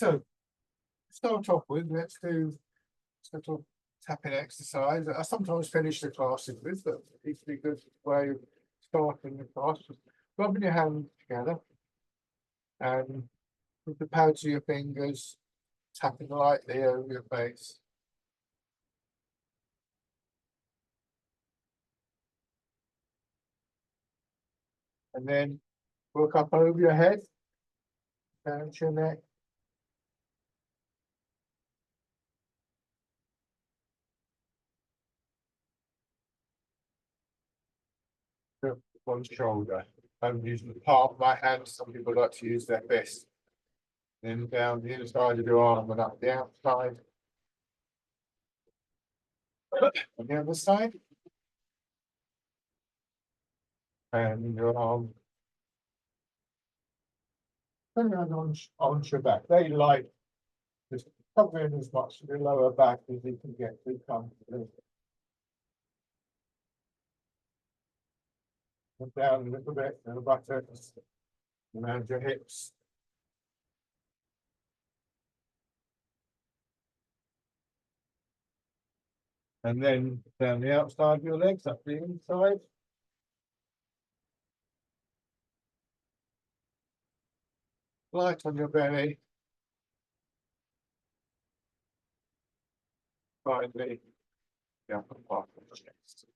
So, start off with, let's do sort of tapping exercise. I sometimes finish the classes with, but it's a good way of starting the class. Rubbing your hands together and with the pads of your fingers tapping lightly over your face. And then work up over your head, down to your neck. To one shoulder. I'm using the palm of my hand. Some people like to use their fist. Then down the inside of your arm and up the outside. On the other side. And your arm. Turn around on your back. They like just covering as much of your lower back as you can get to comfortably. And down a little bit to the buttocks. Around your hips. And then down the outside of your legs, up the inside. Light on your belly. Finally, the upper part of the chest.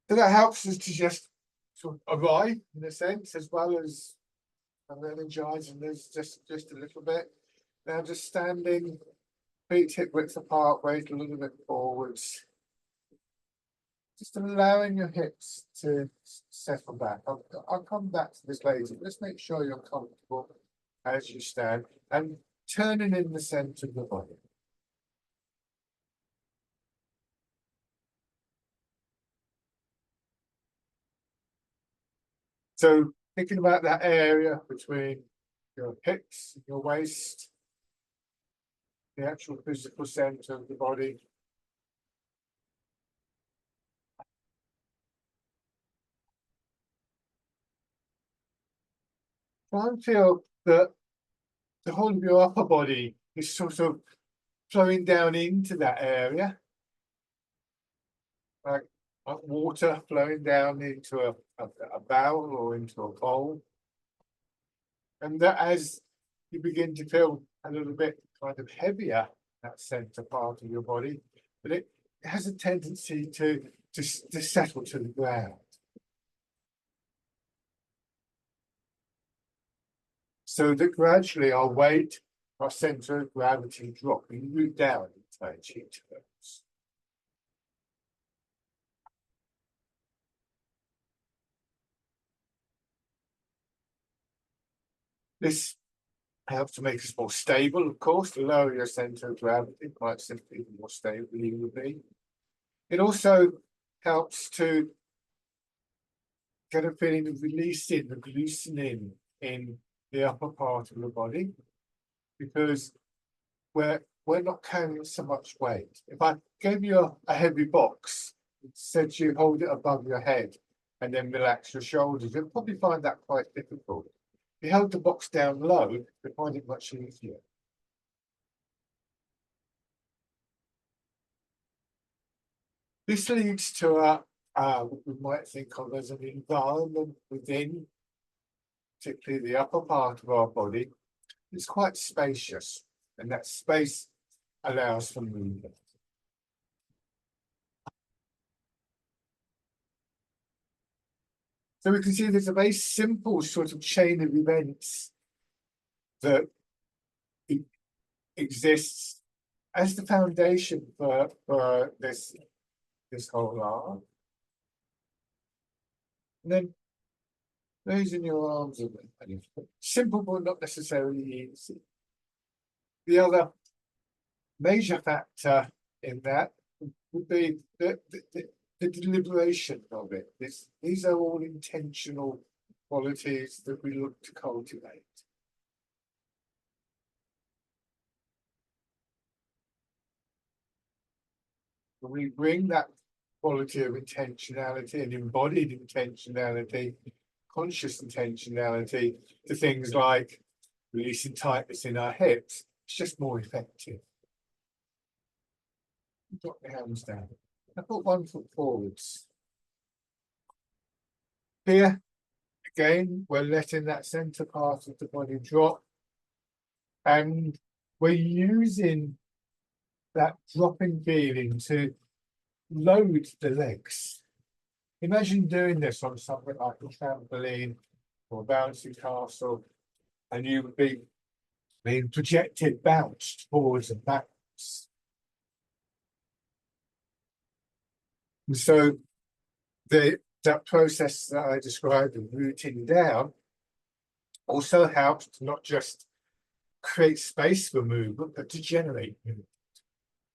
So that helps us to just sort of arrive in a sense, as well as energizing us just a little bit. Now just standing, feet hip width apart, weight a little bit forwards. Just allowing your hips to settle back. I'll come back to this later. Just make sure you're comfortable as you stand and turning in the center of the body. So thinking about that area between your hips and your waist, the actual physical center of the body. Try and feel that the whole of your upper body is sort of flowing down into that area. Like water flowing down into a barrel or into a bowl. And that as you begin to feel a little bit kind of heavier, that center part of your body, but it has a tendency to settle to the ground. So that gradually our weight, our center of gravity drop, we move down in Tai Chi terms. This helps to make us more stable, of course. The lower your center of gravity, quite simply, the more stable you will be. It also helps to get a feeling of releasing, of loosening in the upper part of the body, because we're not carrying so much weight. If I gave you a heavy box, said you hold it above your head and then relax your shoulders, you'll probably find that quite difficult. If you held the box down low, you'll find it much easier. This leads to what we might think of as an environment within, particularly the upper part of our body. It's quite spacious, and that space allows for movement. So we can see there's a very simple sort of chain of events that exists as the foundation for this whole art. And then raising your arms a bit. Simple, but not necessarily easy. The other major factor in that would be the deliberation of it. These are all intentional qualities that we look to cultivate. When we bring that quality of intentionality and embodied intentionality, conscious intentionality to things like releasing tightness in our hips. It's just more effective. Drop the hands down. I put 1 foot forwards. Here, again, we're letting that center part of the body drop. And we're using that dropping feeling to load the legs. Imagine doing this on something like a trampoline or a bouncy castle, and you would be being projected, bounced forwards and backwards. And so that process that I described of rooting down also helps to not just create space for movement, but to generate movement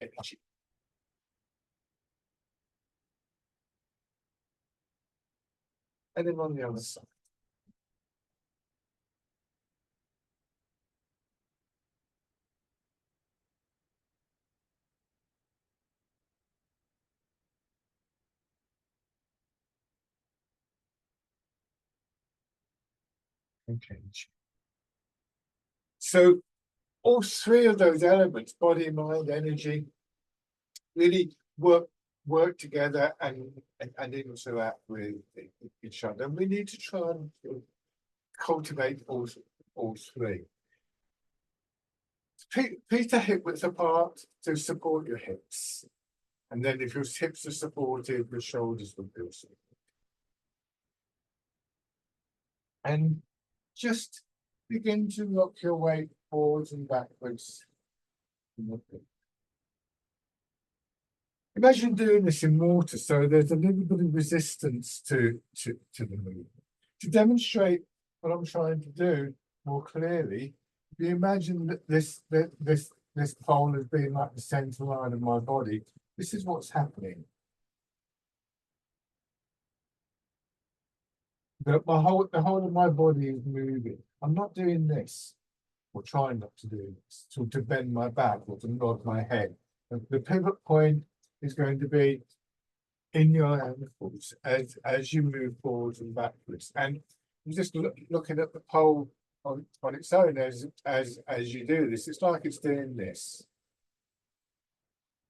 energy. And then on the other side. Okay. So all three of those elements, body, mind, energy, really work together and interact with each other. And we need to try and cultivate all three. Feet are hip width apart to support your hips. And then if your hips are supported, the shoulders will be also. And just begin to rock your way forwards and backwards. Imagine doing this in water, so there's a little bit of resistance to the movement. To demonstrate what I'm trying to do more clearly, if you imagine that this pole as being like the center line of my body, this is what's happening. The whole of my body is moving. I'm not doing this, or trying not to do this, to bend my back or to nod my head. The pivot point is going to be in your ankles as you move forwards and backwards. And I'm just looking at the pole on its own as you do this. It's like it's doing this.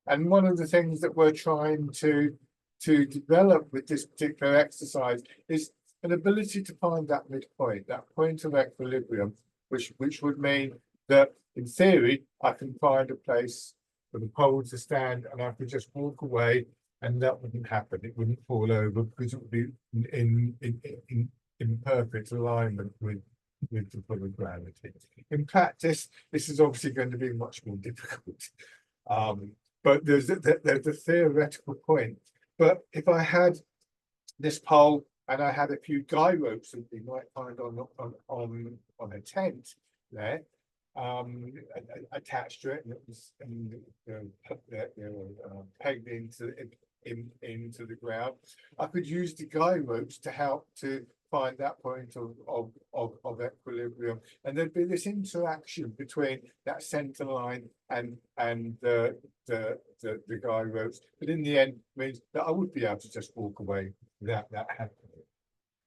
And one of the things that we're trying to develop with this particular exercise is an ability to find that midpoint, that point of equilibrium, which would mean that in theory I can find a place for the pole to stand and I could just walk away and that wouldn't happen. It wouldn't fall over because it would be in perfect alignment with the pull of gravity. In practice, this is obviously going to be much more difficult. But there's the theoretical point. But if I had this pole and I had a few guy ropes that you might find on a tent there, attached to it, and it was pegged into the ground. I could use the guy ropes to help to find that point of equilibrium, and there'd be this interaction between that center line and the guy ropes. But in the end, means that I would be able to just walk away without that happening.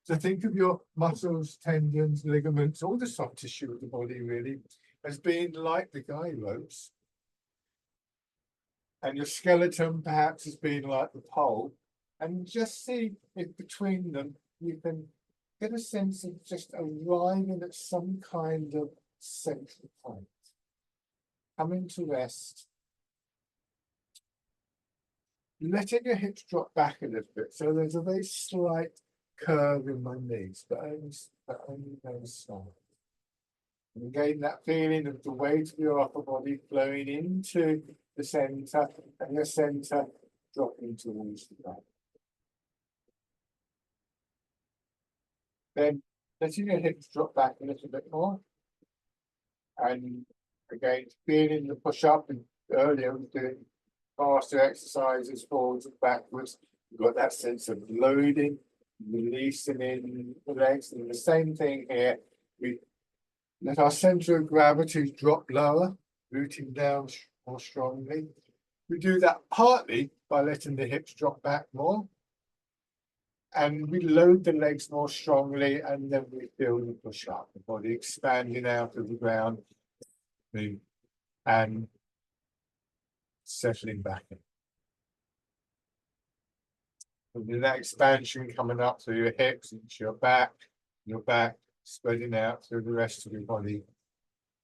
So think of your muscles, tendons, ligaments, all the soft tissue of the body really as being like the guy ropes, and your skeleton perhaps as being like the pole, and just see if between them you can get a sense of just arriving at some kind of central point, coming to rest, letting your hips drop back a little bit, so there's a very slight curve in my knees, but only very slight. And again, that feeling of the weight of your upper body flowing into the center and the center dropping towards the back. Then letting your hips drop back a little bit more. And again, feeling the push up, and earlier doing faster exercises forwards and backwards. You've got that sense of loading, releasing in the legs. And the same thing here. We let our center of gravity drop lower, rooting down more strongly. We do that partly by letting the hips drop back more. And we load the legs more strongly, and then we feel the push up, the body expanding out of the ground and settling back in. And with that expansion coming up through your hips into your back spreading out through the rest of your body.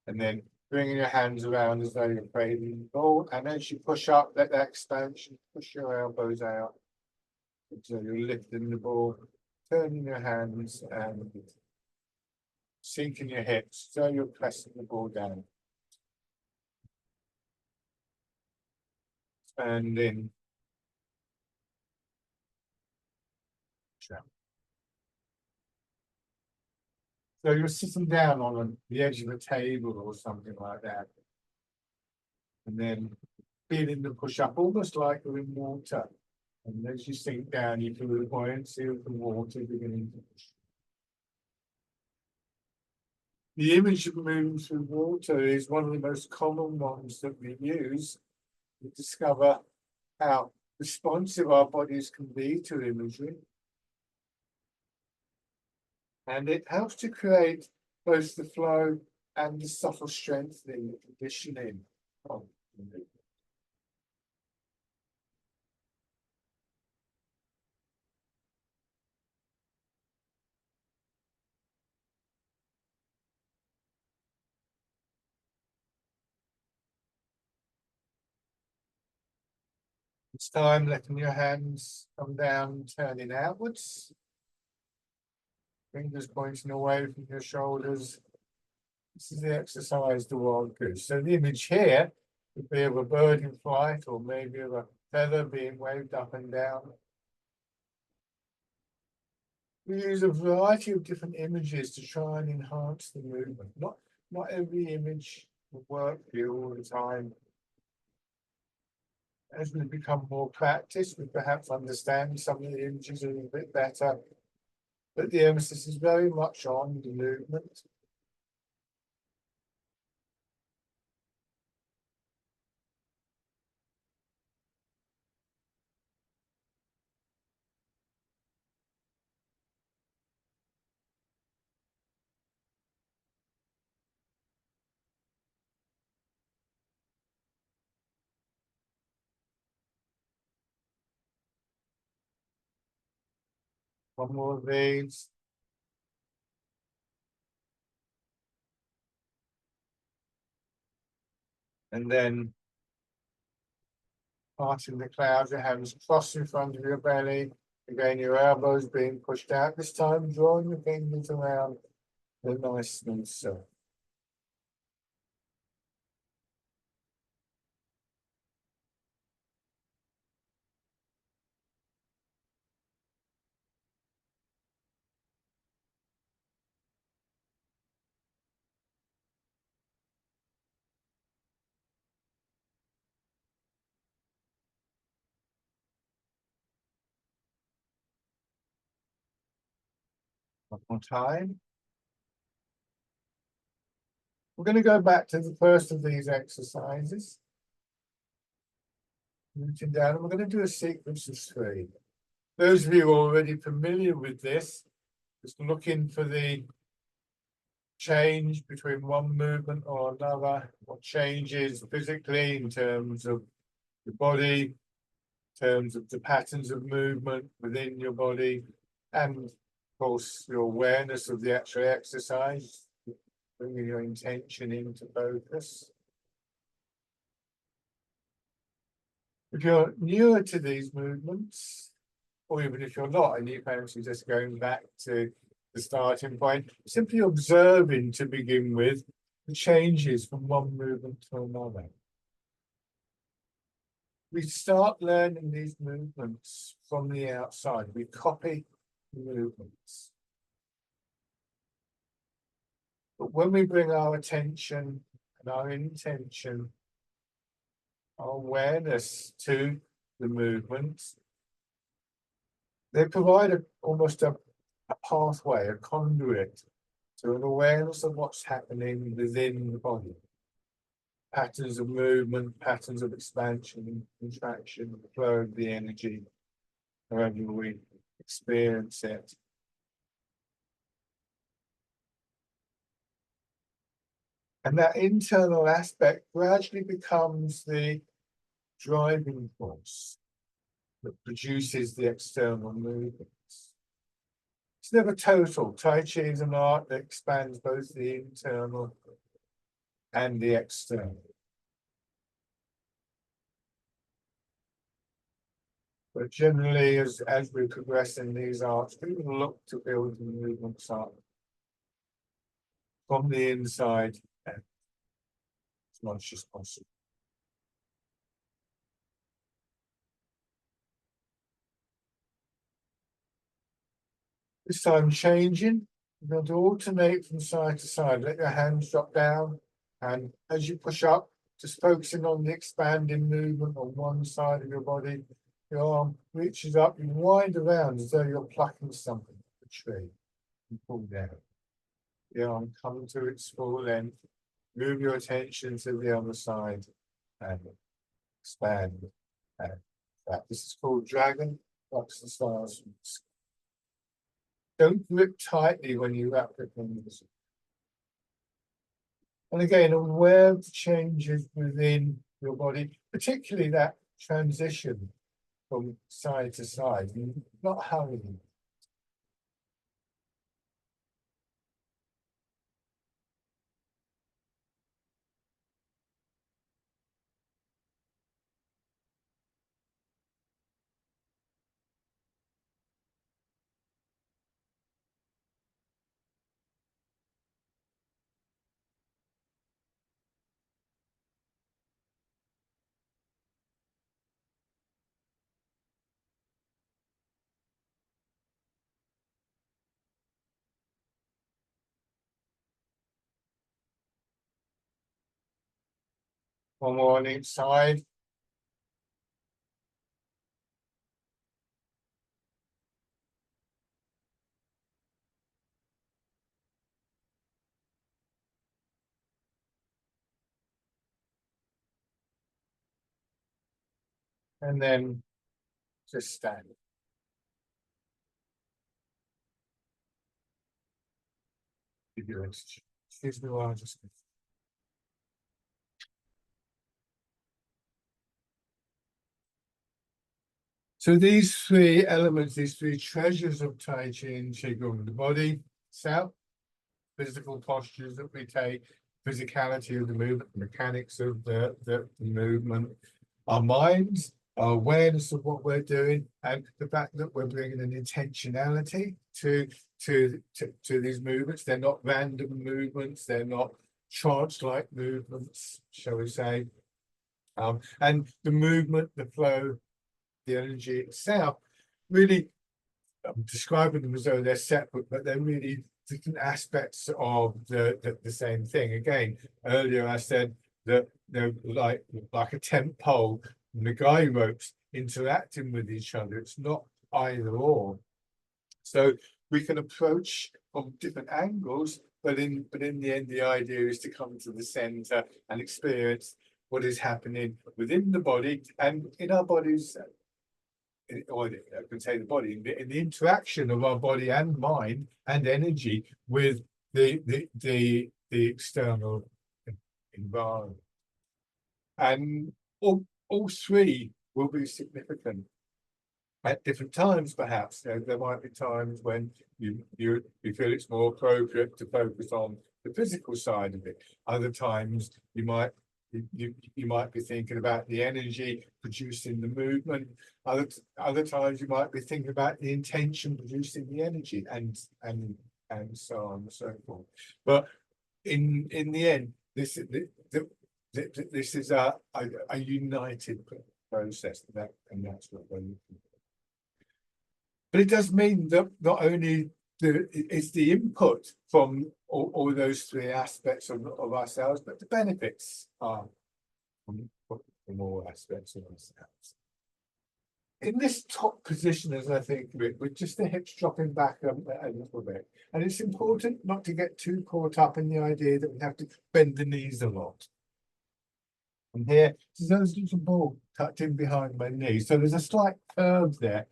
And then bringing your hands around as though you're cradling the ball. And as you push up, let that expansion push your elbows out. So you're lifting the ball, turning your hands and sinking your hips, so you're pressing the ball down. And in. So you're sitting down on the edge of a table or something like that. And then feeling the push up, almost like you're in water. And as you sink down, you feel the buoyancy of the water beginning to push. The image of moving through water is one of the most common ones that we use to discover how responsive our bodies can be to imagery. And it helps to create both the flow and the subtle strengthening, the conditioning of the movement. It's time letting your hands come down, turning outwards. Fingers pointing away from your shoulders. This is the exercise, the wild goose. So the image here would be of a bird in flight, or maybe of a feather being waved up and down. We use a variety of different images to try and enhance the movement. Not every image will work for you all the time. As we become more practiced, we perhaps understand some of the images a little bit better. But the emphasis is very much on the movement. One more of these. And then parting the clouds, your hands crossed in front of your belly. Again, your elbows being pushed out. This time, drawing your fingers around the nice smooth surface. One more time. We're going to go back to the first of these exercises. Rooting down, and we're going to do a sequence of 3. Those of you already familiar with this, just looking for the change between one movement or another, what changes physically in terms of the body, in terms of the patterns of movement within your body, and of course your awareness of the actual exercise, bringing your intention into focus. If you're newer to these movements, or even if you're not, and you fancy just going back to the starting point, simply observing to begin with the changes from one movement to another. We start learning these movements from the outside. We copy the movements. But when we bring our attention and our intention, our awareness to the movements, they provide almost a pathway, a conduit to an awareness of what's happening within the body. patterns of movement, patterns of expansion and contraction, the flow of the energy, however we experience it. And that internal aspect gradually becomes the driving force that produces the external movements. It's never total. Tai Chi is an art that expands both the internal and the external. But generally, as we progress in these arts, we look to build the movements up from the inside as much as possible. This time changing, you're going to alternate from side to side. Let your hands drop down, and as you push up, just focusing on the expanding movement on one side of your body. Your arm reaches up, you wind around as though you're plucking something, a tree, and pull down. The arm comes to its full length. Move your attention to the other side and expand. And this is called dragon. Plucks the stars from the sky. Don't grip tightly when you wrap your fingers. And again, aware of the changes within your body, particularly that transition from side to side, not hurrying. One more on each side. And then just stand. Excuse me while I just. So these three elements, these three treasures of Tai Chi and Qigong, the body, self, physical postures that we take, physicality of the movement, the mechanics of the movement, our minds, our awareness of what we're doing, and the fact that we're bringing an intentionality to these movements. They're not random movements. They're not trance-like movements, shall we say. And the movement, the flow, the energy itself, really, I'm describing them as though they're separate, but they're really different aspects of the same thing. Again, earlier I said that they're like a tent pole and the guy ropes interacting with each other. It's not either or. So we can approach from different angles, but in the end, the idea is to come to the center and experience what is happening within the body and in our bodies. Or I can say the body, in the interaction of our body and mind and energy with the external environment. And all three will be significant at different times, perhaps. There might be times when you feel it's more appropriate to focus on the physical side of it. Other times you might be thinking about the energy producing the movement. Other times you might be thinking about the intention producing the energy, and so on and so forth. But in the end, this is a united process, and that's what we're looking for. But it does mean that not only it's the input from all those three aspects of ourselves, but the benefits are from all aspects of ourselves. In this top position, as I think of it, with just the hips dropping back a little bit, and it's important not to get too caught up in the idea that we have to bend the knees a lot. And here, so there's a little ball tucked in behind my knee. So there's a slight curve there.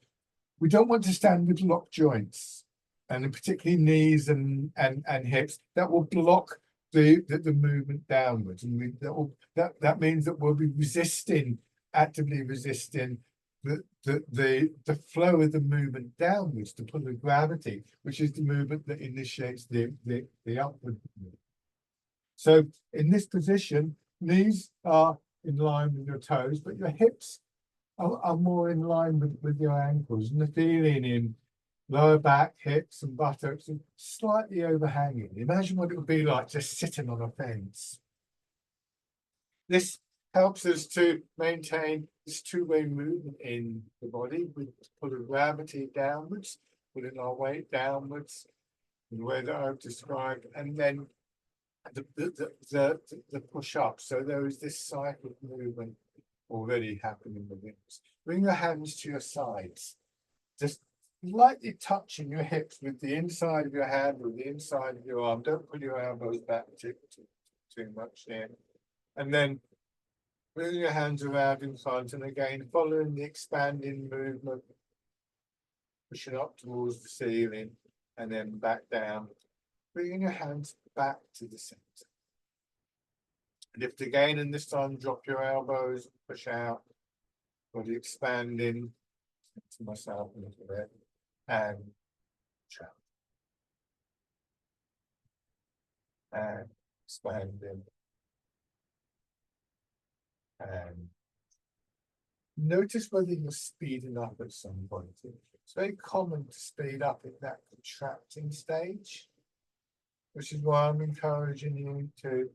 We don't want to stand with locked joints, and particularly knees and hips. That will block the movement downwards, and that means that we'll be actively resisting the flow of the movement downwards to pull the gravity, which is the movement that initiates the upward movement. So in this position, knees are in line with your toes, but your hips are more in line with your ankles, and the feeling in lower back, hips, and buttocks are slightly overhanging. Imagine what it would be like just sitting on a fence. This helps us to maintain this two-way movement in the body with pulling gravity downwards, pulling our weight downwards in the way that I've described, and then the push up. So there is this cycle of movement already happening within us. Bring your hands to your sides, just lightly touching your hips with the inside of your hand or the inside of your arm. Don't pull your elbows back too much in. And then bring your hands around in front, and again, following the expanding movement, pushing up towards the ceiling and then back down. Bringing your hands back to the center. Lift again, and this time drop your elbows, push out, body expanding to myself a little bit, and push out. And expanding. And notice whether you're speeding up at some point. It's very common to speed up at that contracting stage, which is why I'm encouraging you to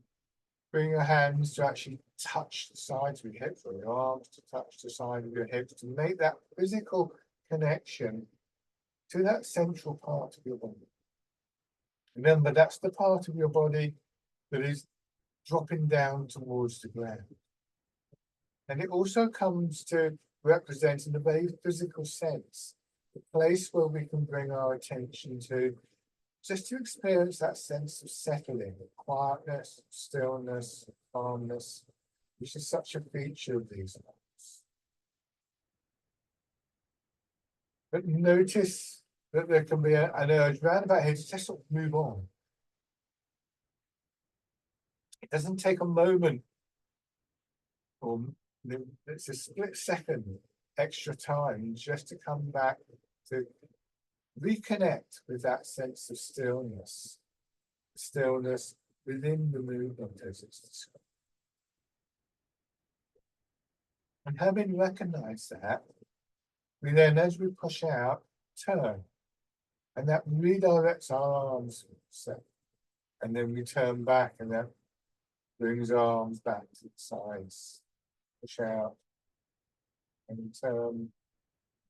bring your hands to actually touch the sides of your hips, or your arms to touch the side of your hips, to make that physical connection to that central part of your body. Remember, that's the part of your body that is dropping down towards the ground. And it also comes to represent, in a very physical sense, the place where we can bring our attention to, just to experience that sense of settling, of quietness, stillness, calmness, which is such a feature of these months. But notice that there can be an urge round about here to just sort of move on. It doesn't take a moment, or it's a split second extra time just to come back to reconnect with that sense of stillness within the movement as it's described. And having recognized that, we then, as we push out, turn, and that redirects our arms, and then we turn back, and that brings arms back to the sides, push out, and turn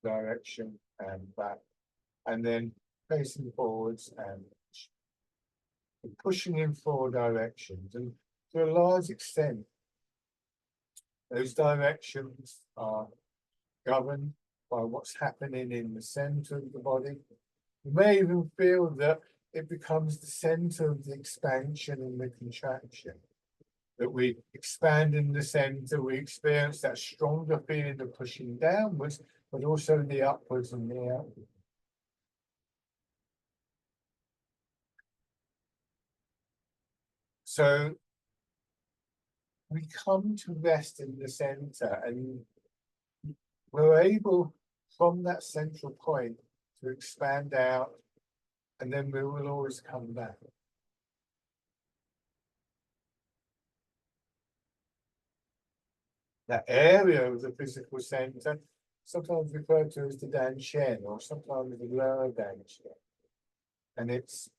direction and back, and then facing forwards and pushing in four directions. And to a large extent, those directions are governed by what's happening in the center of the body. You may even feel that it becomes the center of the expansion and the contraction. That we expand in the center, we experience that stronger feeling of pushing downwards, but also the upwards and the outwards. So we come to rest in the center, and we're able, from that central point, to expand out, and then we will always come back. That area of the physical center, sometimes referred to as the Danshen, or sometimes the lower Danshen. And it's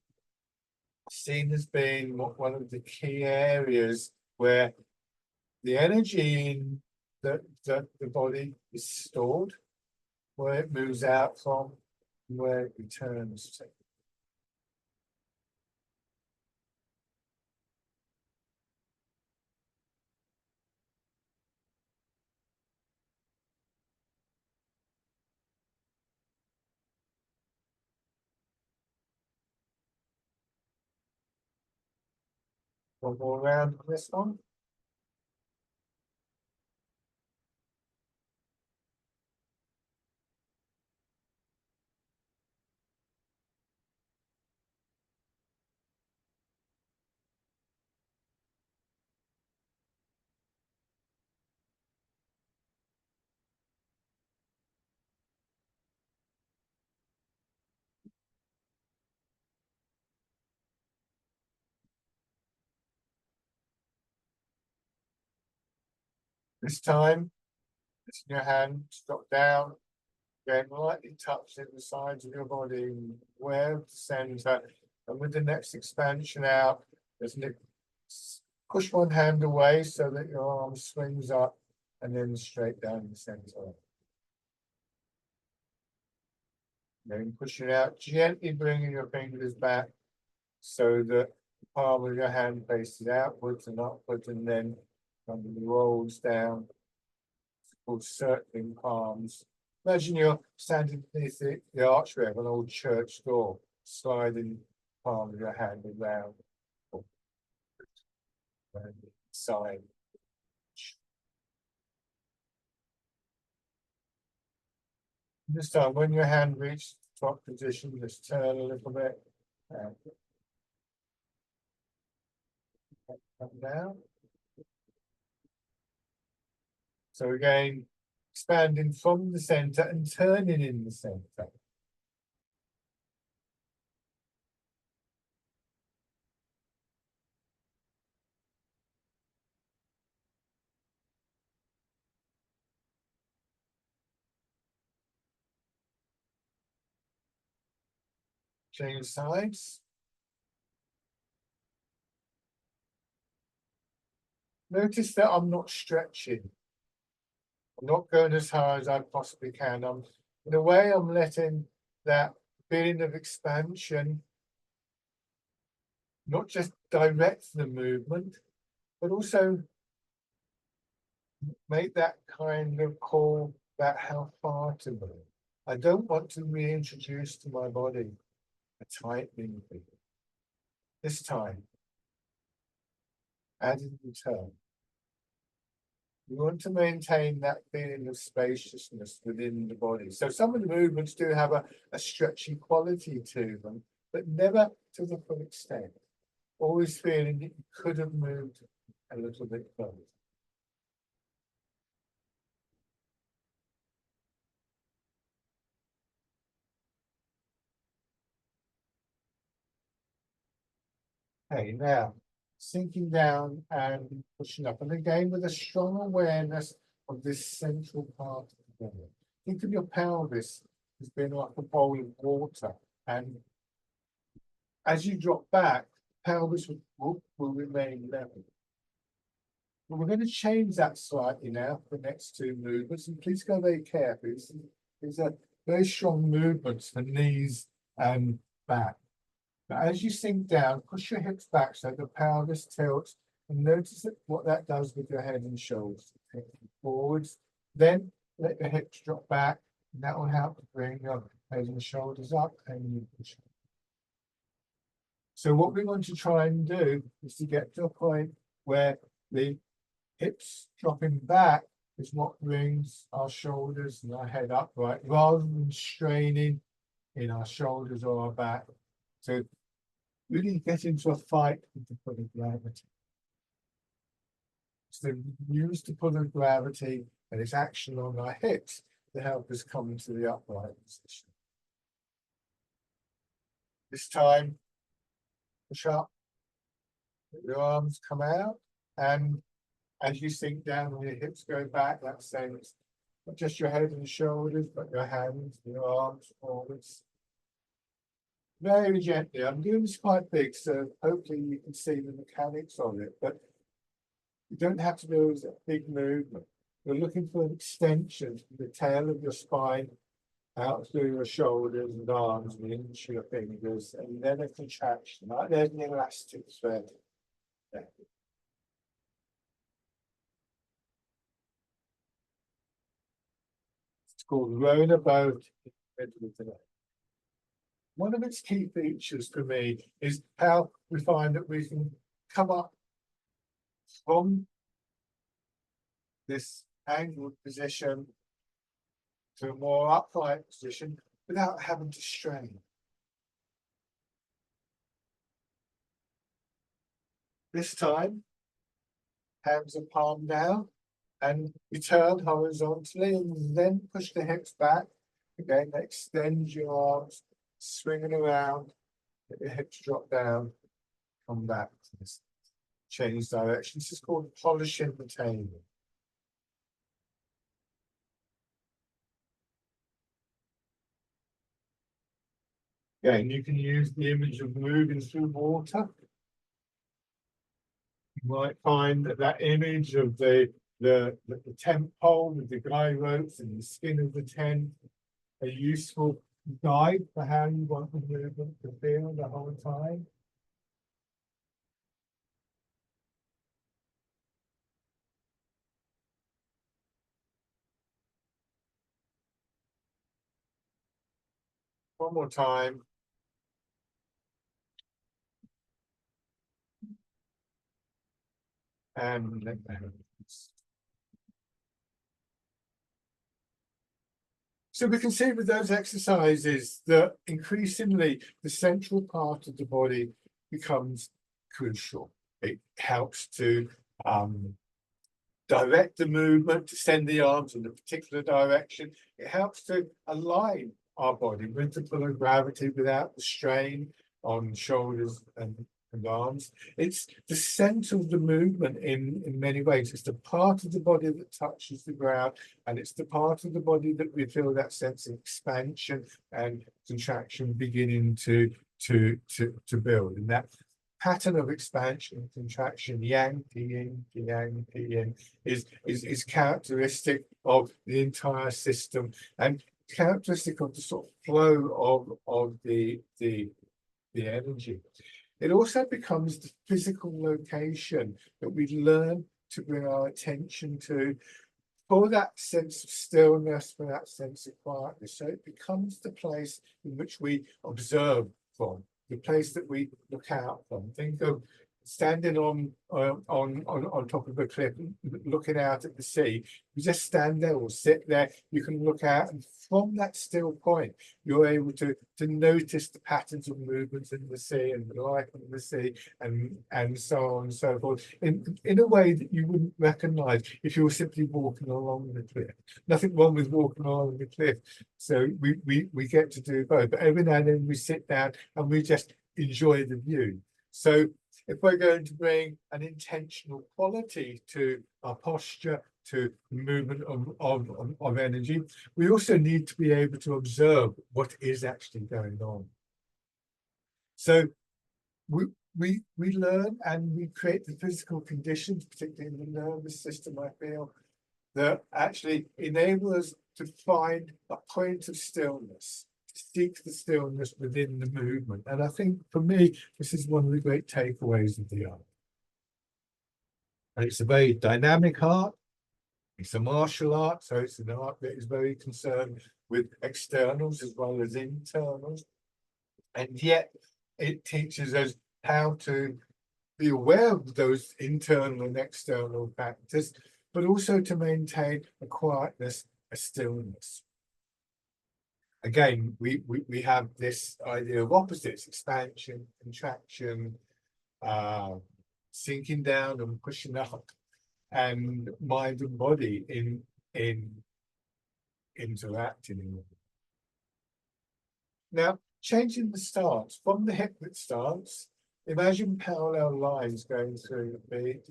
seen as being one of the key areas where the energy in the body is stored, where it moves out from, and where it returns to. One more round on this one. This time, it's in your hand, drop down, again, lightly touching the sides of your body, where the center, and with the next expansion out, push one hand away so that your arm swings up and then straight down the center. Then push it out, gently bringing your fingers back so that the palm of your hand faces outwards and upwards, and then rolls down. It's called circling palms. Imagine you're standing beneath the archway of an old church door, sliding the palm of your hand around the side. This time, when your hand reaches the top position, just turn a little bit and come down. So again, expanding from the center and turning in the center. Change sides. Notice that I'm not stretching. I'm not going as high as I possibly can. In a way, I'm letting that feeling of expansion not just direct the movement, but also make that kind of call about how far to move. I don't want to reintroduce to my body a tightening feeling. This time, adding return. You want to maintain that feeling of spaciousness within the body. So some of the movements do have a stretchy quality to them, but never to the full extent. Always feeling that you could have moved a little bit further. Okay, now sinking down and pushing up. And again, with a strong awareness of this central part of the body. Think of your pelvis as being like a bowl of water. And as you drop back, pelvis will remain level. But we're going to change that slightly now for the next two movements. And please go very carefully. These are very strong movements for knees and back. But as you sink down, push your hips back so the pelvis tilts, and notice what that does with your head and shoulders. Take them forwards, then let your hips drop back, and that will help to bring your head and shoulders up, and you push. So what we want to try and do is to get to a point where the hips dropping back is what brings our shoulders and our head upright, rather than straining in our shoulders or our back. So really get into a fight with the pull of gravity. So use the pull of gravity and its action on our hips to help us come into the upright position. This time, push up, let your arms come out, and as you sink down and your hips go back, that's saying it's not just your head and shoulders, but your hands, your arms forwards. Very gently. I'm doing this quite big, so hopefully you can see the mechanics of it, but you don't have to do a big movement. You're looking for an extension from the tail of your spine out through your shoulders and arms and into your fingers, and then a contraction. Like there's an elastic thread. There. It's called rowing a boat in the middle of the lake. One of its key features for me is how we find that we can come up from this angled position to a more upright position without having to strain. This time, hands are palm down, and you turn horizontally and then push the hips back. Again, extend your arms, swinging around, let your hips drop down, come back to this change direction. This is called polishing the table. Again, you can use the image of moving through water. You might find that that image of the tent pole with the guy ropes and the skin of the tent a useful guide for how you want the movement to feel the whole time. One more time. And so we can see with those exercises that increasingly the central part of the body becomes crucial. It helps to direct the movement, to send the arms in a particular direction. It helps to align our body with the pull of gravity without the strain on shoulders and arms. It's the center of the movement in many ways. It's the part of the body that touches the ground, and it's the part of the body that we feel that sense of expansion and contraction beginning to build. And that pattern of expansion and contraction, yang, yin, yang, yin, is characteristic of the entire system and characteristic of the sort of flow of the energy. It also becomes the physical location that we learn to bring our attention to for that sense of stillness, for that sense of quietness. So it becomes the place in which we observe from, the place that we look out from. Think of standing on top of a cliff, looking out at the sea. You just stand there or sit there. You can look out, and from that still point, you're able to notice the patterns of movements in the sea and the life in the sea, and so on and so forth, in a way that you wouldn't recognise if you were simply walking along the cliff. Nothing wrong with walking along the cliff. So we get to do both. But every now and then we sit down and we just enjoy the view. So if we're going to bring an intentional quality to our posture, to movement of energy, we also need to be able to observe what is actually going on. So we learn and we create the physical conditions, particularly in the nervous system, I feel, that actually enable us to find a point of stillness, seek the stillness within the movement. And I think for me, this is one of the great takeaways of the art. And it's a very dynamic art. It's a martial art, so it's an art that is very concerned with externals as well as internals. And yet it teaches us how to be aware of those internal and external factors, but also to maintain a quietness, a stillness. Again, we have this idea of opposites: expansion, contraction, sinking down and pushing up, and mind and body in interacting. Now, changing the stance from the hip-width stance, imagine parallel lines going through the feet.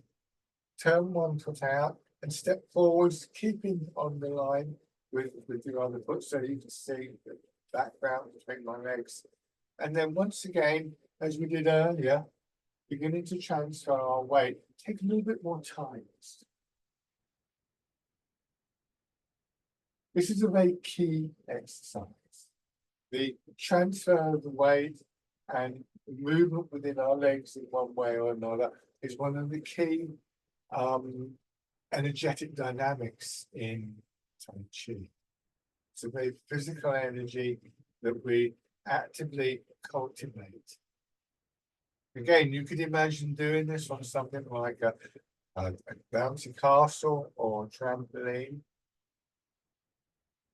Turn one foot out and step forwards, keeping on the line with your other foot, so you can see the background between my legs. And then once again, as we did earlier, beginning to transfer our weight. Take a little bit more time. This is a very key exercise. The transfer of the weight and the movement within our legs in one way or another is one of the key energetic dynamics in Tai Chi. It's a very physical energy that we actively cultivate. Again, you could imagine doing this on something like a bouncy castle or a trampoline.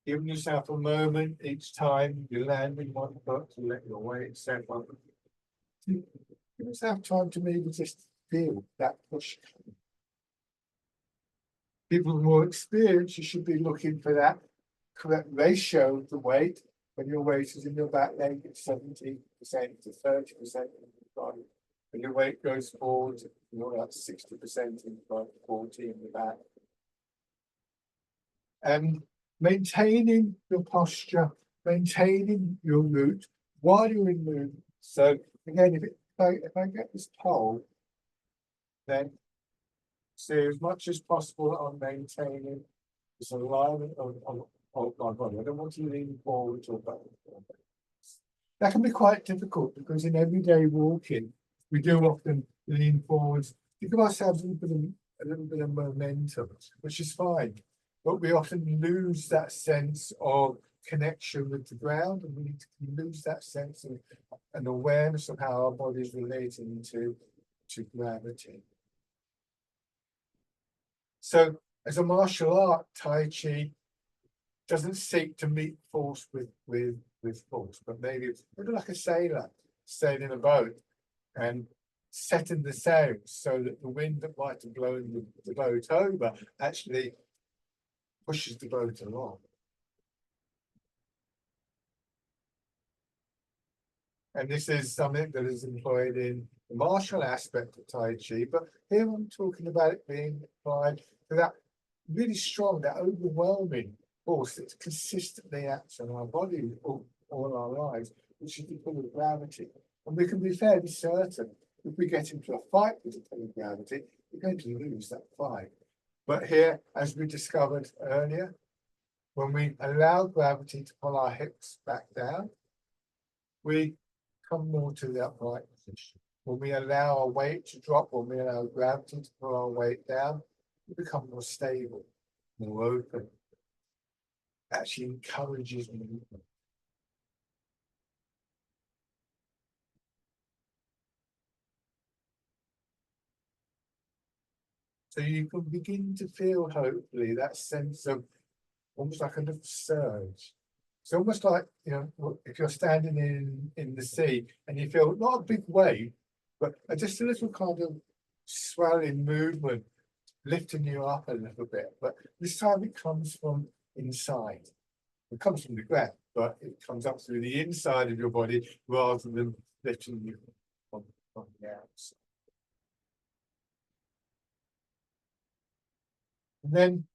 Giving yourself a moment each time you land in one foot to let your weight settle. Give yourself time to maybe just feel that push. People with more experience, you should be looking for that correct ratio of the weight. When your weight is in your back leg, it's 70% to 30% in the front. When your weight goes forward, you're at 60% in the front, 40% in the back. And maintaining your posture, maintaining your root, while you're in movement. So again, if I get this pole, then see as much as possible I'm maintaining this alignment of my body. I don't want to lean forward or back. That can be quite difficult because in everyday walking, we do often lean forwards, give ourselves a little bit of momentum, which is fine. But we often lose that sense of connection with the ground, and we need to lose that sense of an awareness of how our body is relating to gravity. So, as a martial art, Tai Chi doesn't seek to meet force with force, but maybe it's a bit like a sailor sailing a boat and setting the sails so that the wind that might have blown the boat over actually pushes the boat along. And this is something that is employed in the martial aspect of Tai Chi, but here I'm talking about it being applied to that really strong, that overwhelming force that consistently acts on our body all our lives, which is the pull of gravity. And we can be fairly certain if we get into a fight with the pull of gravity, we're going to lose that fight. But here, as we discovered earlier, when we allow gravity to pull our hips back down, we come more to the upright position. When we allow our weight to drop, when we allow gravity to pull our weight down, we become more stable, more open. Actually encourages movement. So you can begin to feel, hopefully, that sense of almost like a little surge. It's almost like, you know, if you're standing in the sea and you feel not a big wave, but just a little kind of swelling movement, lifting you up a little bit. But this time it comes from inside. It comes from the ground, but it comes up through the inside of your body rather than lifting you from the outside. And then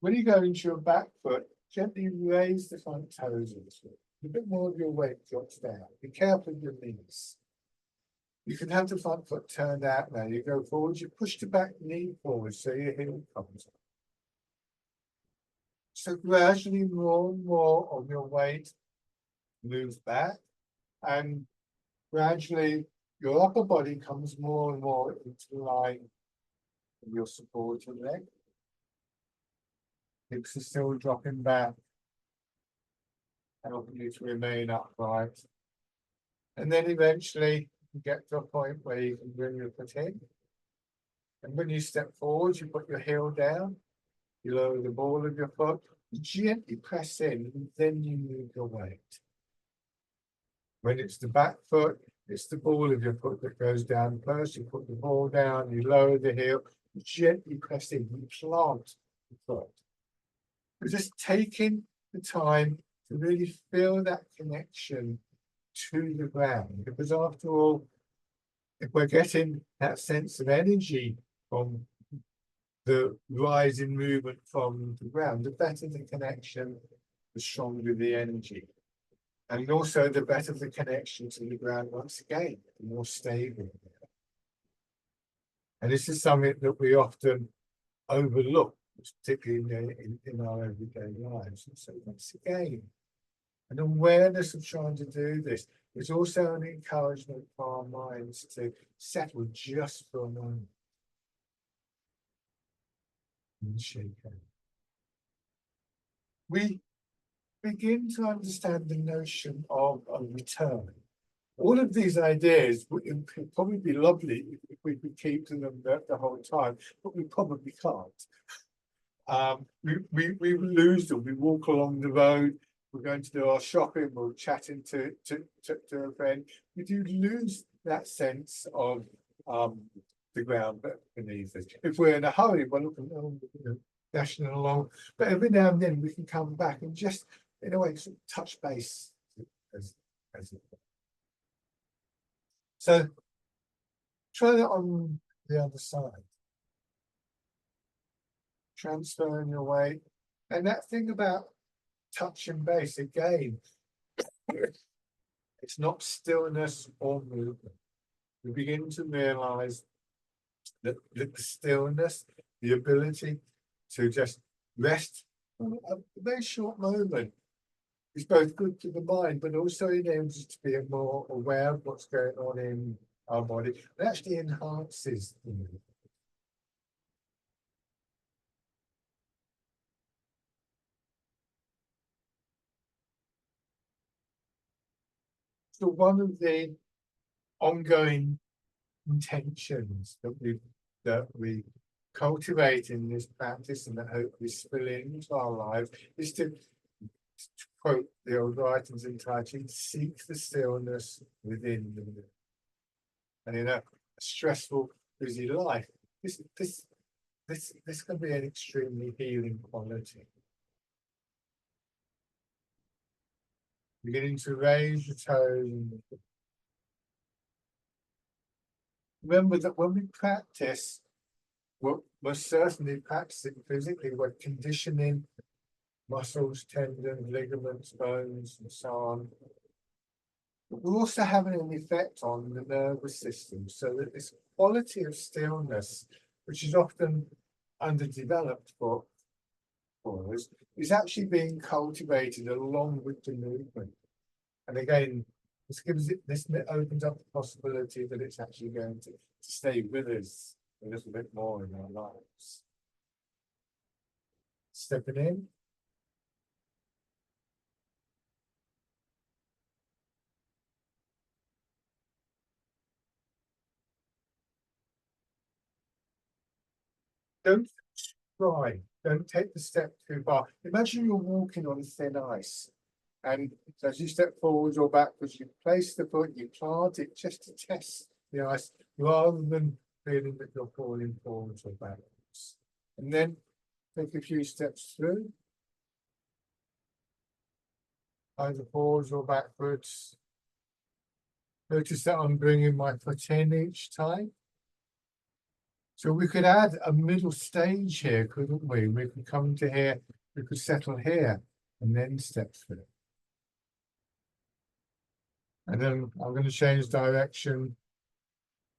when you go into your back foot, gently raise the front toes of the foot. A bit more of your weight drops down. Be careful of your knees. You can have the front foot turned out now. You go forward, you push the back knee forward so your heel comes up. So gradually more and more of your weight moves back, and gradually your upper body comes more and more into line with your supporting leg. Hips are still dropping back, helping you to remain upright. And then eventually you get to a point where you can bring your foot in. And when you step forward, you put your heel down, you lower the ball of your foot, you gently press in, and then you move your weight. When it's the back foot, it's the ball of your foot that goes down first. You put the ball down, you lower the heel, you gently press in, you plant the foot. We're just taking the time to really feel that connection to the ground, because after all, if we're getting that sense of energy from the rise in movement from the ground, the better the connection, the stronger the energy. And also the better the connection to the ground once again, the more stable. And this is something that we often overlook, particularly in our everyday lives. And so once again, an awareness of trying to do this is also an encouragement for our minds to settle just for a moment. And shake hands. We begin to understand the notion of a return. All of these ideas would probably be lovely if we could keep to them the whole time, but we probably can't. We lose them. We walk along the road, we're going to do our shopping, we're chatting to a friend. We do lose that sense of the ground beneath us. If we're in a hurry, we're looking, dashing along. But every now and then we can come back and just, in a way, sort of touch base as it were. So try that on the other side. Transferring your weight. And that thing about touch and base, again, It's not stillness or movement. We begin to realize that the stillness, the ability to just rest for a very short moment is both good to the mind, but also enables us to be more aware of what's going on in our body. It actually enhances the movement. So one of the ongoing intentions that we cultivate in this practice and that hopefully spill into our lives is to quote the old writings in Tai Chi, seek the stillness within the movement. And in a stressful, busy life, this can be an extremely healing quality. Beginning to raise your toes. Remember that when we practice, we're certainly practicing physically, we're conditioning muscles, tendons, ligaments, bones, and so on. But we're also having an effect on the nervous system, so that this quality of stillness, which is often underdeveloped for us, is actually being cultivated along with the movement. And again, this opens up the possibility that it's actually going to stay with us a little bit more in our lives. Stepping in. Don't try. Don't take the step too far. Imagine you're walking on thin ice. And so as you step forwards or backwards, you place the foot, you plant it just to test the ice, rather than feeling that you're falling forwards or backwards. And then take a few steps through, either forwards or backwards. Notice that I'm bringing my foot in each time. So we could add a middle stage here, couldn't we? We could come to here, we could settle here, and then step through. And then I'm going to change direction.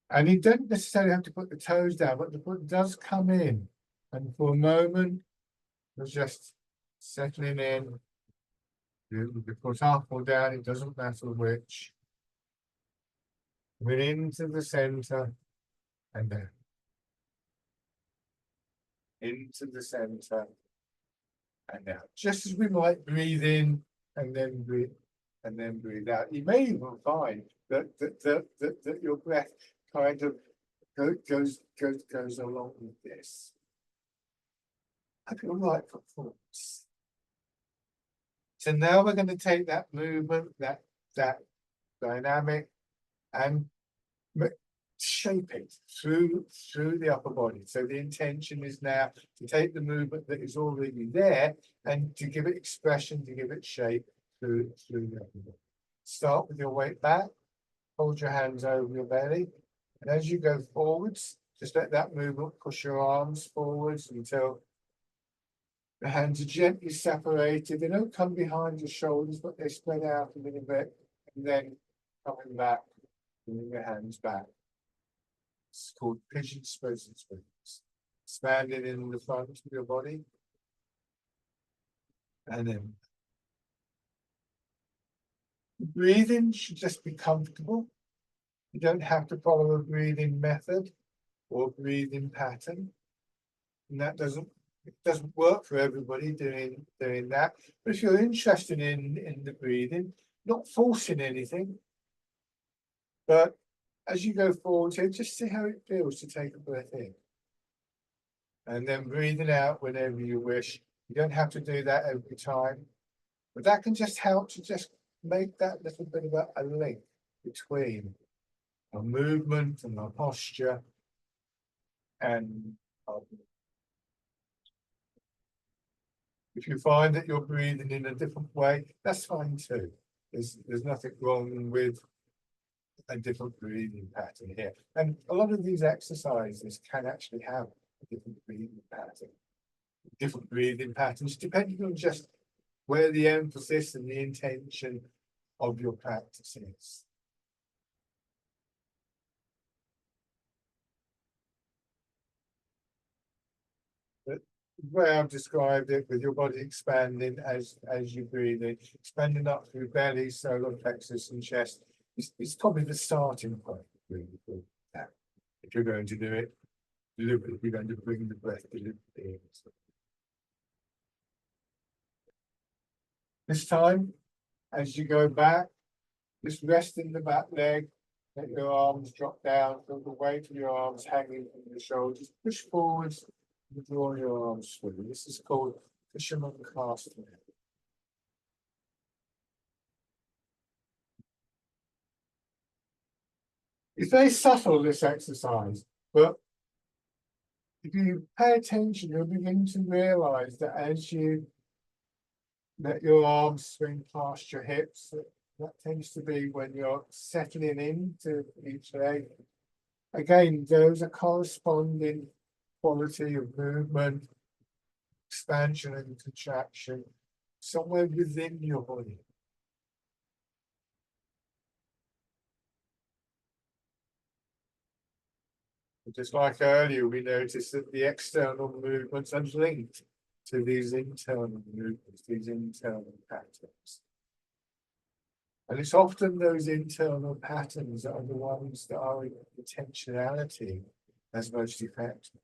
And you don't necessarily have to put the toes down, but the foot does come in. And for a moment, you're just settling in. You put up or down, it doesn't matter which. We're into the center and down. Into the center and out. Just as we might breathe in and then breathe out. You may even find that your breath kind of goes along with this. I feel right for thoughts. So now we're going to take that movement, that dynamic, and shape it through the upper body. So the intention is now to take the movement that is already there and to give it expression, to give it shape through the upper body. Start with your weight back, hold your hands over your belly, and as you go forwards, just let that movement push your arms forwards until the hands are gently separated. They don't come behind your shoulders, but they spread out a little bit, and then coming back, bringing your hands back. It's called pigeon spreads and springs. Expanding in the front of your body. And then breathing should just be comfortable. You don't have to follow a breathing method or breathing pattern. And that doesn't work for everybody doing that. But if you're interested in the breathing, not forcing anything, but as you go forward here, just see how it feels to take a breath in. And then breathing out whenever you wish. You don't have to do that every time. But that can just help to just make that little bit of a link between our movement and our posture and our... If you find that you're breathing in a different way, that's fine too. There's nothing wrong with a different breathing pattern here. And a lot of these exercises can actually have a different breathing pattern. Different breathing patterns, depending on just where the emphasis and the intention of your practices. The way I've described it, with your body expanding as you breathe in, expanding up through belly, solar plexus, and chest, it's probably the starting point. Really, for that. If you're going to do it deliberately, you're going to bring the breath deliberately in. This time, as you go back, just rest in the back leg, let your arms drop down, feel the weight of your arms hanging from your shoulders, push forwards, and draw your arms through. This is called fisherman casting. It's very subtle, this exercise, but if you pay attention, you'll begin to realize that as you let your arms swing past your hips, that tends to be when you're settling into each leg. Again, those are corresponding quality of movement, expansion and contraction, somewhere within your body. Just like earlier, we noticed that the external movements are linked to these internal movements, these internal patterns. And it's often those internal patterns that are the ones that are in intentionality as most effective.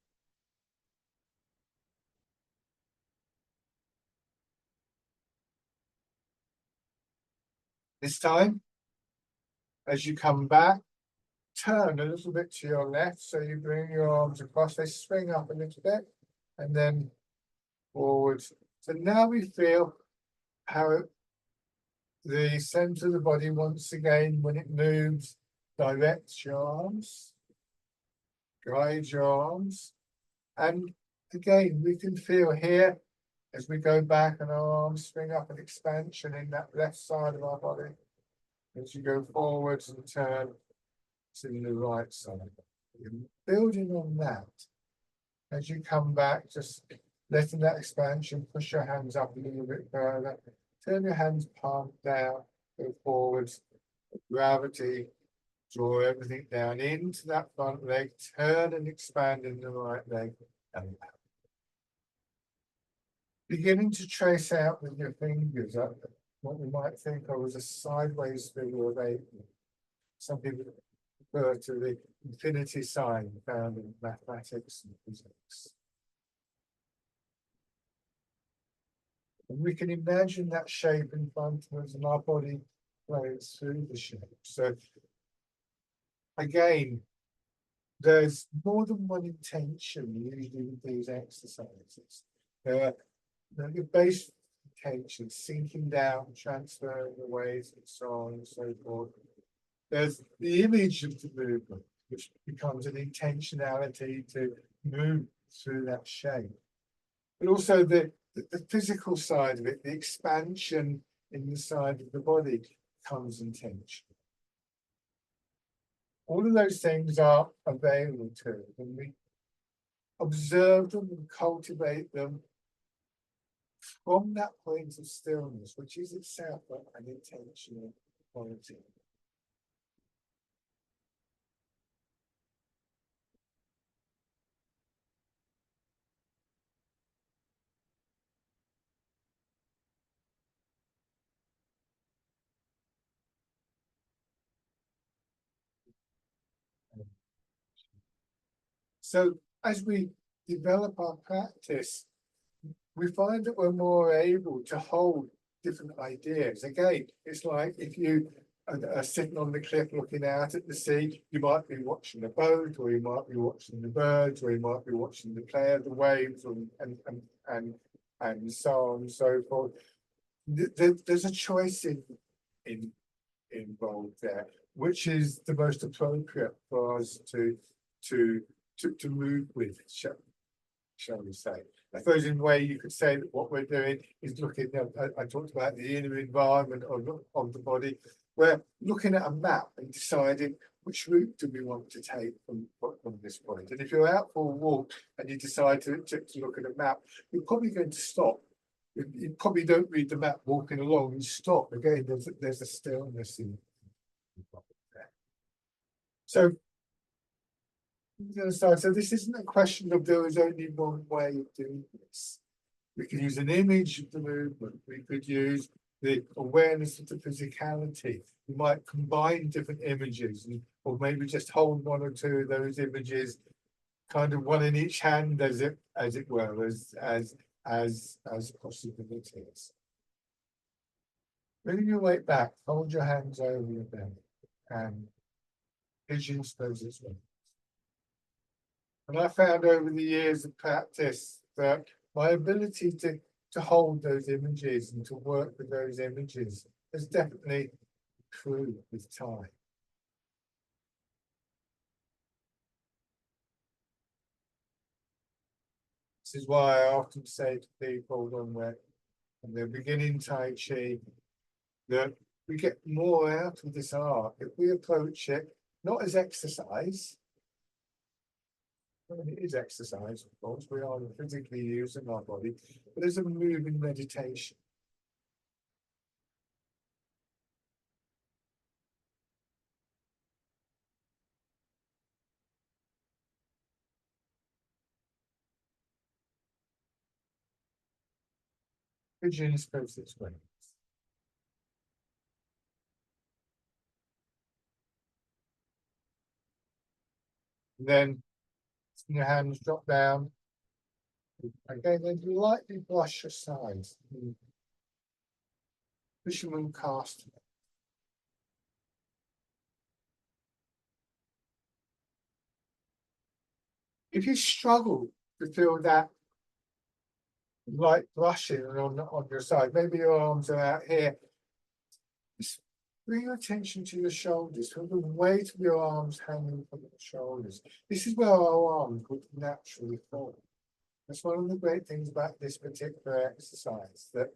This time, as you come back, turn a little bit to your left, so you bring your arms across, they swing up a little bit, and then forwards. So now we feel how the center of the body, once again, when it moves, directs your arms, guides your arms. And again, we can feel here, as we go back and our arms swing up, an expansion in that left side of our body. As you go forwards and turn to the right side. Building on that, as you come back, just letting that expansion, push your hands up a little bit further, turn your hands palm down, go forwards, gravity, draw everything down into that front leg, turn and expand in the right leg, and out. Beginning to trace out with your fingers what we might think of as a sideways figure of 8. Some people refer to the infinity sign found in mathematics and physics. And we can imagine that shape in front of us, and our body plays through the shape. So again, there's more than one intention usually with these exercises. The base intention, sinking down, transferring the weight, and so on and so forth. There's the image of the movement, which becomes an intentionality to move through that shape. But also the physical side of it, the expansion in the side of the body, becomes intention. All of those things are available to us, and we observe them and cultivate them from that point of stillness, which is itself an intentional quality. So as we develop our practice, we find that we're more able to hold different ideas. Again, it's like if you are sitting on the cliff looking out at the sea, you might be watching a boat, or you might be watching the birds, or you might be watching the play of the waves, and so on and so forth. There's a choice involved there, which is the most appropriate for us to move with, shall we say. I suppose in a way you could say that what we're doing is looking, I talked about the inner environment of the body. We're looking at a map and deciding which route do we want to take from this point. And if you're out for a walk and you decide to look at a map, you're probably going to stop you probably don't read the map walking along, you stop. Again, there's a stillness in there. So, the other side, so this isn't a question of there is only one way of doing this. We could use an image of the movement. We could use the awareness of the physicality. We might combine different images, or maybe just hold one or two of those images, kind of one in each hand, as it were, as possibilities. Bring your weight back, hold your hands over your belly, and pigeons those as well. And I found over the years of practice that my ability to hold those images and to work with those images has definitely improved with time. This is why I often say to people when they're beginning Tai Chi that we get more out of this art if we approach it not as exercise. I mean, it is exercise, of course. We are physically using our body, but as a moving meditation. Pigeons goes this way. And then your hands drop down. Again, then lightly brush your sides. Fisherman cast. If you struggle to feel that light brushing on your side, maybe your arms are out here. Just bring your attention to your shoulders, feel the weight of your arms hanging from the shoulders. This is where our arms would naturally fall. That's one of the great things about this particular exercise, that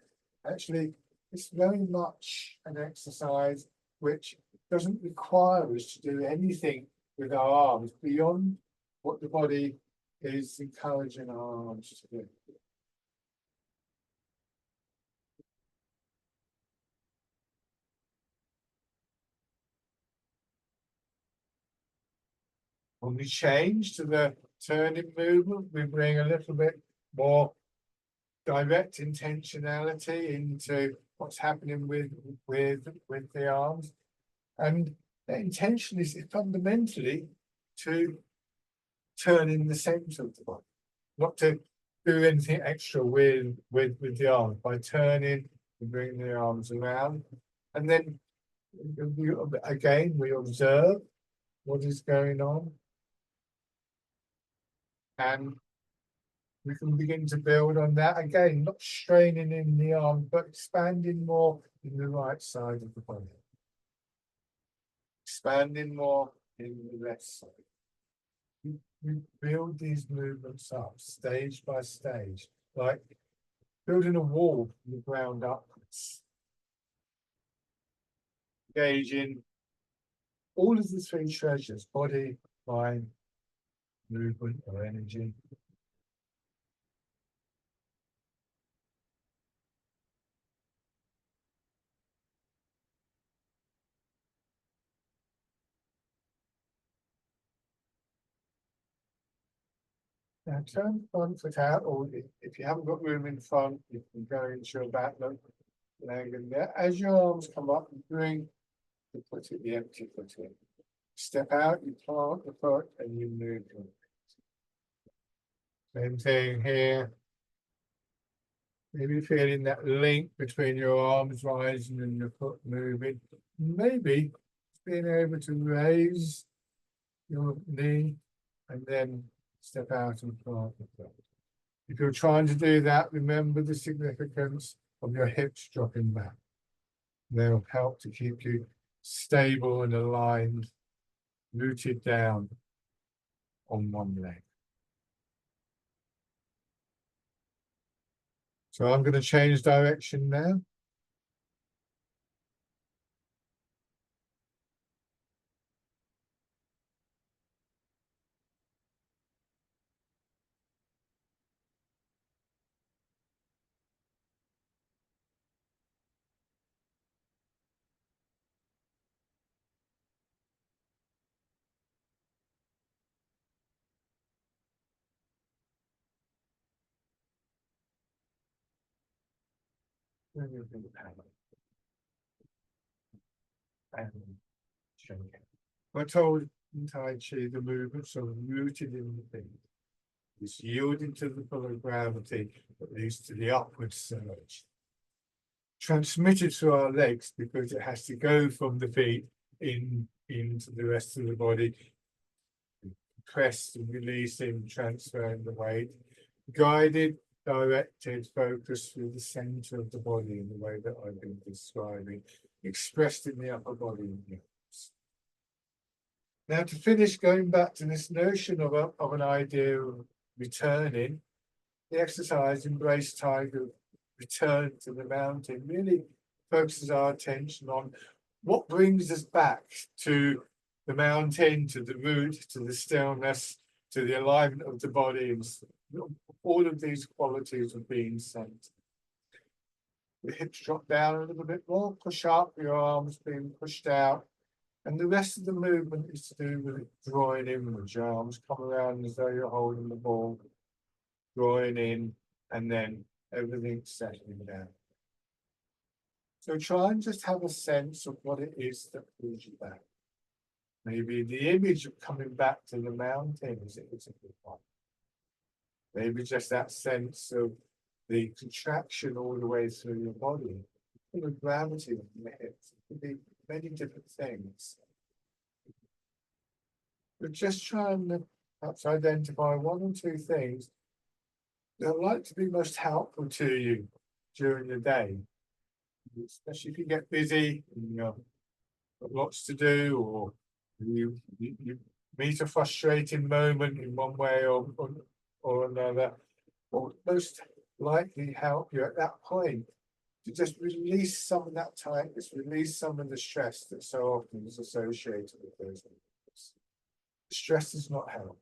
actually it's very much an exercise which doesn't require us to do anything with our arms beyond what the body is encouraging our arms to do. When we change to the turning movement, we bring a little bit more direct intentionality into what's happening with the arms. And the intention is fundamentally to turn in the center of the body, not to do anything extra with the arms. By turning, we bring the arms around, and then we observe what is going on, and we can begin to build on that again, not straining in the arm, but expanding more in the right side of the body, expanding more in the left side. We build these movements up stage by stage, like building a wall from the ground upwards. Engaging all of the three treasures: body, mind, movement, or energy. Now turn front foot out, or if you haven't got room in front, you can go into your back leg in there. As your arms come up, you bring the foot at the empty foot in. Step out, you plant the foot, and you move your feet. Same thing here. Maybe feeling that link between your arms rising and your foot moving. Maybe being able to raise your knee and then step out and plant the foot. If you're trying to do that, remember the significance of your hips dropping back. They'll help to keep you stable and aligned, rooted down on one leg. So I'm going to change direction now. I told Tai Chi the movements are rooted in the thing. It's yielding to the pull of gravity that leads to the upward surge. Transmitted to our legs because it has to go from the feet into the rest of the body, pressed and releasing, transferring the weight, guided, directed, focused through the center of the body in the way that I've been describing, expressed in the upper body. Now, to finish, going back to this notion of an idea of returning, the exercise Embrace Tiger Return to the Mountain really focuses our attention on what brings us back to the mountain, to the root, to the stillness, to the alignment of the body, and all of these qualities of being centered. The hips drop down a little bit more, push up, your arms being pushed out. And the rest of the movement is to do with it drawing inwards. Your arms come around as though you're holding the ball, drawing in, and then everything settling down. So try and just have a sense of what it is that pulls you back. Maybe the image of coming back to the mountains is a good one. Maybe just that sense of the contraction all the way through your body, the gravity of the hips. It could be many different things. But just try and perhaps identify one or two things that are likely to be most helpful to you during the day, especially if you get busy and you've got lots to do, or you meet a frustrating moment in one way or another. What most likely help you at that point to just release some of that tightness, release some of the stress that so often is associated with those movements. Stress is not helpful.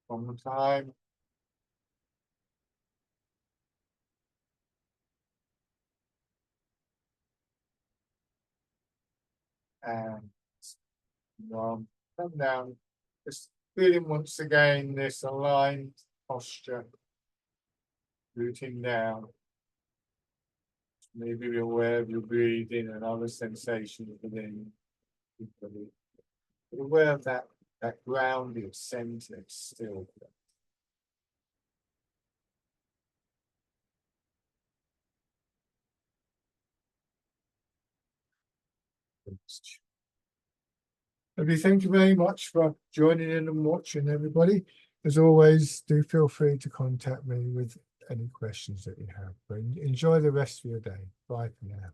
One more time. And come down, just feeling once again this aligned posture, rooting down. Maybe be aware of your breathing and other sensations within your body. Be aware of that grounded, centered, still. Thank you very much for joining in and watching, everybody. As always, do feel free to contact me with any questions that you have. But enjoy the rest of your day. Bye for now.